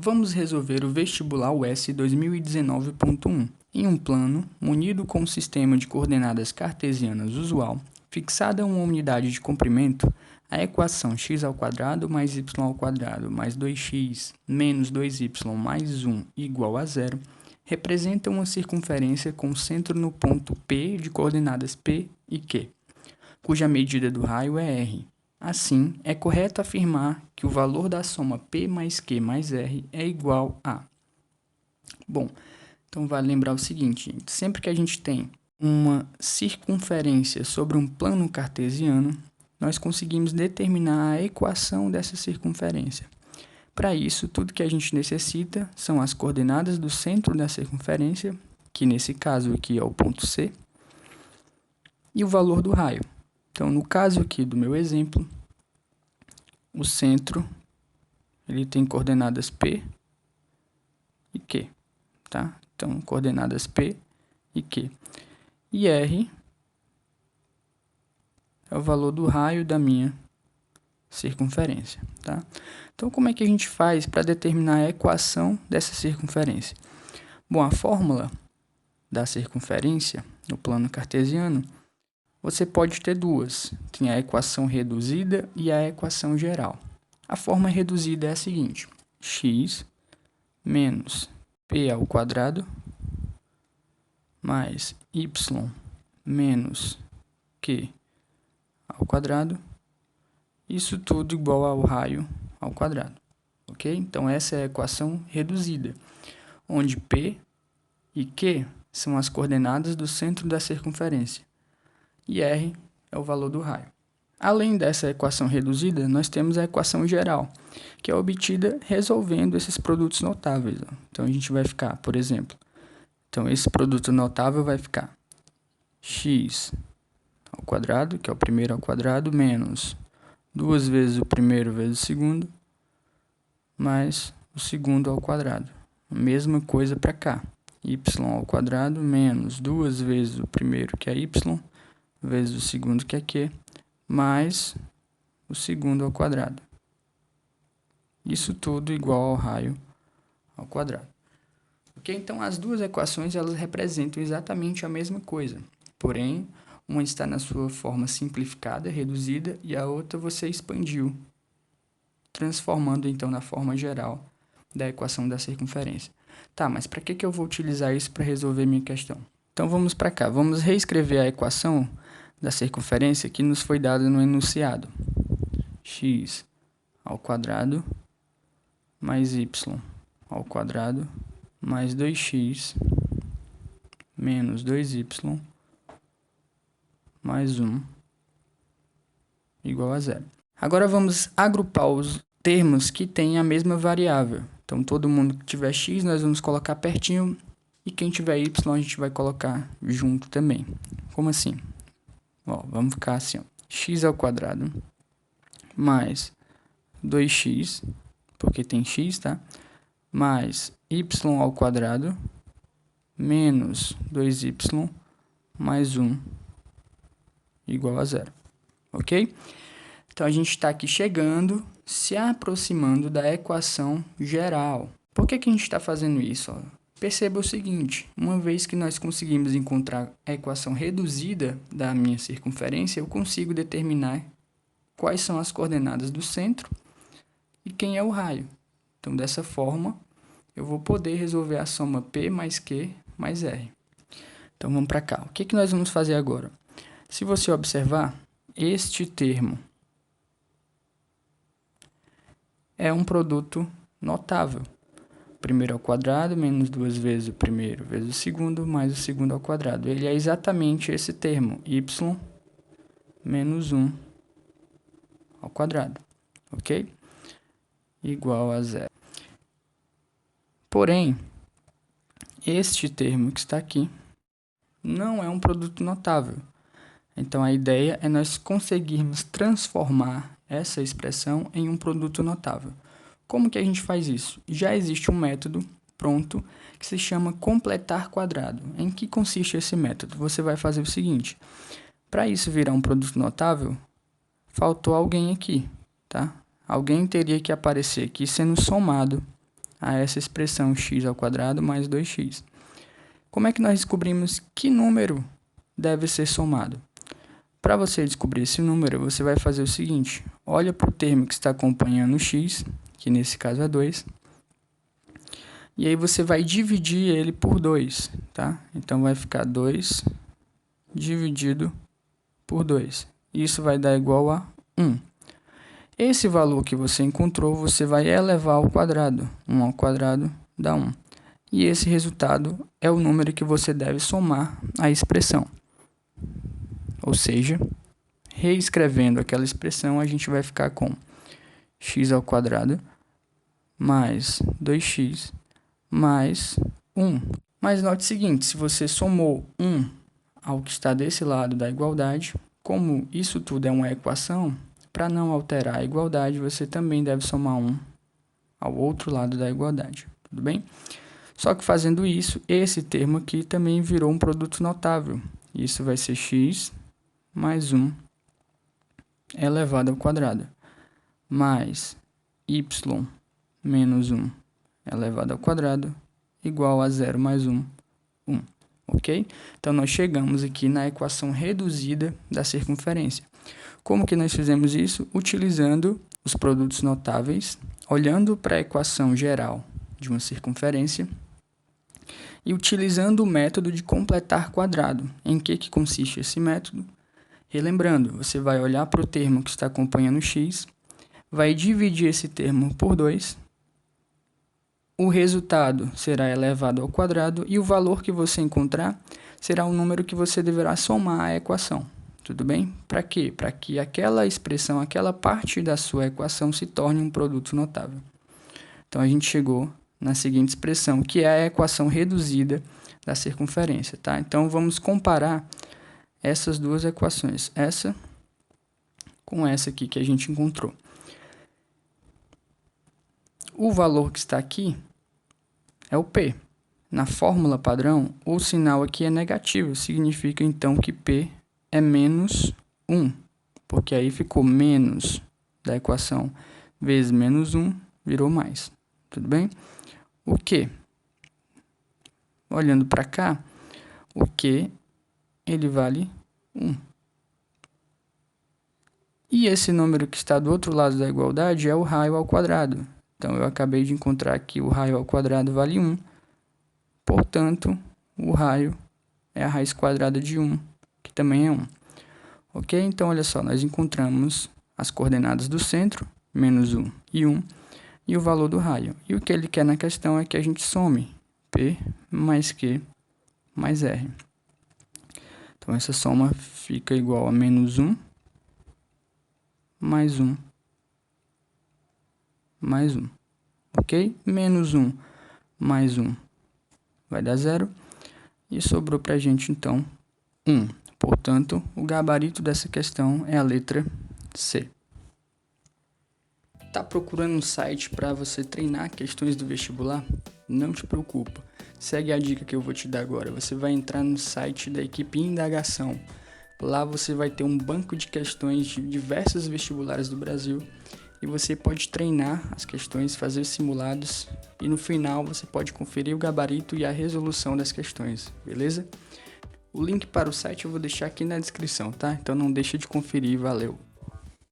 Vamos resolver o vestibular UES 2019.1. Em um plano, munido com um sistema de coordenadas cartesianas usual, fixada uma unidade de comprimento, a equação x² mais y² mais 2x menos 2y mais 1 igual a zero representa uma circunferência com centro no ponto P de coordenadas P e Q, cuja medida do raio é r. Assim, é correto afirmar que o valor da soma P mais Q mais R é igual a... Bom, então vale lembrar o seguinte, gente, sempre que a gente tem uma circunferência sobre um plano cartesiano, nós conseguimos determinar a equação dessa circunferência. Para isso, tudo que a gente necessita são as coordenadas do centro da circunferência, que nesse caso aqui é o ponto C, e o valor do raio. Então, no caso aqui do meu exemplo, o centro ele tem coordenadas P e Q, tá? Então, coordenadas P e Q. E R é o valor do raio da minha circunferência, tá? Então, como é que a gente faz para determinar a equação dessa circunferência? Bom, a fórmula da circunferência no plano cartesiano, você pode ter duas. Tem a equação reduzida e a equação geral. A forma reduzida é a seguinte: x menos p² mais y menos q², isso tudo igual ao raio ao quadrado, ok? Então, essa é a equação reduzida, onde P e Q são as coordenadas do centro da circunferência e R é o valor do raio. Além dessa equação reduzida, nós temos a equação geral, que é obtida resolvendo esses produtos notáveis. Então, a gente vai ficar, por exemplo, então esse produto notável vai ficar x², que é o primeiro ao quadrado, menos 2 vezes o primeiro vezes o segundo, mais o segundo ao quadrado. A mesma coisa para cá. Y² menos 2 vezes o primeiro, que é y, vezes o segundo, que é q, mais o segundo ao quadrado. Isso tudo igual ao raio ao quadrado. Ok? Então, as duas equações elas representam exatamente a mesma coisa. Porém, uma está na sua forma simplificada, reduzida, e a outra você expandiu, transformando então na forma geral da equação da circunferência. Tá, mas para que eu vou utilizar isso para resolver minha questão? Então vamos para cá, vamos reescrever a equação da circunferência que nos foi dada no enunciado. X² mais y² mais 2x menos 2y mais 1 igual a zero. Agora vamos agrupar os termos que têm a mesma variável. Então, todo mundo que tiver x, nós vamos colocar pertinho, e quem tiver y, a gente vai colocar junto também. Como assim? Ó, vamos ficar assim, ó. x² mais 2x, porque tem x, tá? Mais y² menos 2y mais 1 igual a zero, ok? Então, a gente está aqui chegando, se aproximando da equação geral. Por que a gente está fazendo isso? Perceba o seguinte, uma vez que nós conseguimos encontrar a equação reduzida da minha circunferência, eu consigo determinar quais são as coordenadas do centro e quem é o raio. Então, dessa forma, eu vou poder resolver a soma P mais Q mais R. Então, vamos para cá. O que nós vamos fazer agora? Se você observar, este termo é um produto notável. Primeiro ao quadrado, menos 2 vezes o primeiro, vezes o segundo, mais o segundo ao quadrado. Ele é exatamente esse termo, y menos 1 ao quadrado, ok? Igual a zero. Porém, este termo que está aqui não é um produto notável. Então, a ideia é nós conseguirmos transformar essa expressão em um produto notável. Como que a gente faz isso? Já existe um método pronto que se chama completar quadrado. Em que consiste esse método? Você vai fazer o seguinte: para isso virar um produto notável, faltou alguém aqui, tá? Alguém teria que aparecer aqui sendo somado a essa expressão x² mais 2x. Como é que nós descobrimos que número deve ser somado? Para você descobrir esse número, você vai fazer o seguinte: olha para o termo que está acompanhando o x, que nesse caso é 2, e aí você vai dividir ele por 2, tá? Então vai ficar 2 dividido por 2. Isso vai dar igual a 1. Esse valor que você encontrou, você vai elevar ao quadrado. 1 ao quadrado dá 1. E esse resultado é o número que você deve somar à expressão. Ou seja, reescrevendo aquela expressão, a gente vai ficar com x² mais 2x mais 1. Mas note o seguinte: se você somou 1 ao que está desse lado da igualdade, como isso tudo é uma equação, para não alterar a igualdade, você também deve somar 1 ao outro lado da igualdade. Tudo bem? Só que fazendo isso, esse termo aqui também virou um produto notável. Isso vai ser x mais 1 elevado ao quadrado, mais y menos 1 elevado ao quadrado, igual a 0 mais 1, 1. Ok? Então, nós chegamos aqui na equação reduzida da circunferência. Como que nós fizemos isso? Utilizando os produtos notáveis, olhando para a equação geral de uma circunferência, e utilizando o método de completar quadrado. Em que consiste esse método? Relembrando, você vai olhar para o termo que está acompanhando o x, vai dividir esse termo por 2, o resultado será elevado ao quadrado e o valor que você encontrar será o número que você deverá somar à equação. Tudo bem? Para quê? Para que aquela expressão, aquela parte da sua equação se torne um produto notável. Então, a gente chegou na seguinte expressão, que é a equação reduzida da circunferência, tá? Então, vamos comparar essas duas equações, essa com essa aqui que a gente encontrou. O valor que está aqui é o P. Na fórmula padrão, o sinal aqui é negativo, significa então que P é menos 1, porque aí ficou menos da equação vezes menos 1, virou mais. Tudo bem? O Q, olhando para cá, o Q, ele vale 1. E esse número que está do outro lado da igualdade é o raio ao quadrado. Então, eu acabei de encontrar que o raio ao quadrado vale 1. Portanto, o raio é a raiz quadrada de 1, que também é 1. Ok? Então, olha só, nós encontramos as coordenadas do centro, menos 1 e 1, e o valor do raio. E o que ele quer na questão é que a gente some P mais Q mais R. Então, essa soma fica igual a menos 1 mais 1 mais 1. Ok? Menos 1 mais 1 vai dar 0. E sobrou para a gente, então, 1. Portanto, o gabarito dessa questão é a letra C. Tá procurando um site para você treinar questões do vestibular? Não te preocupa. Segue a dica que eu vou te dar agora. Você vai entrar no site da equipe Indagação. Lá você vai ter um banco de questões de diversos vestibulares do Brasil e você pode treinar as questões, fazer simulados e no final você pode conferir o gabarito e a resolução das questões, beleza? O link para o site eu vou deixar aqui na descrição, tá? Então não deixa de conferir, valeu!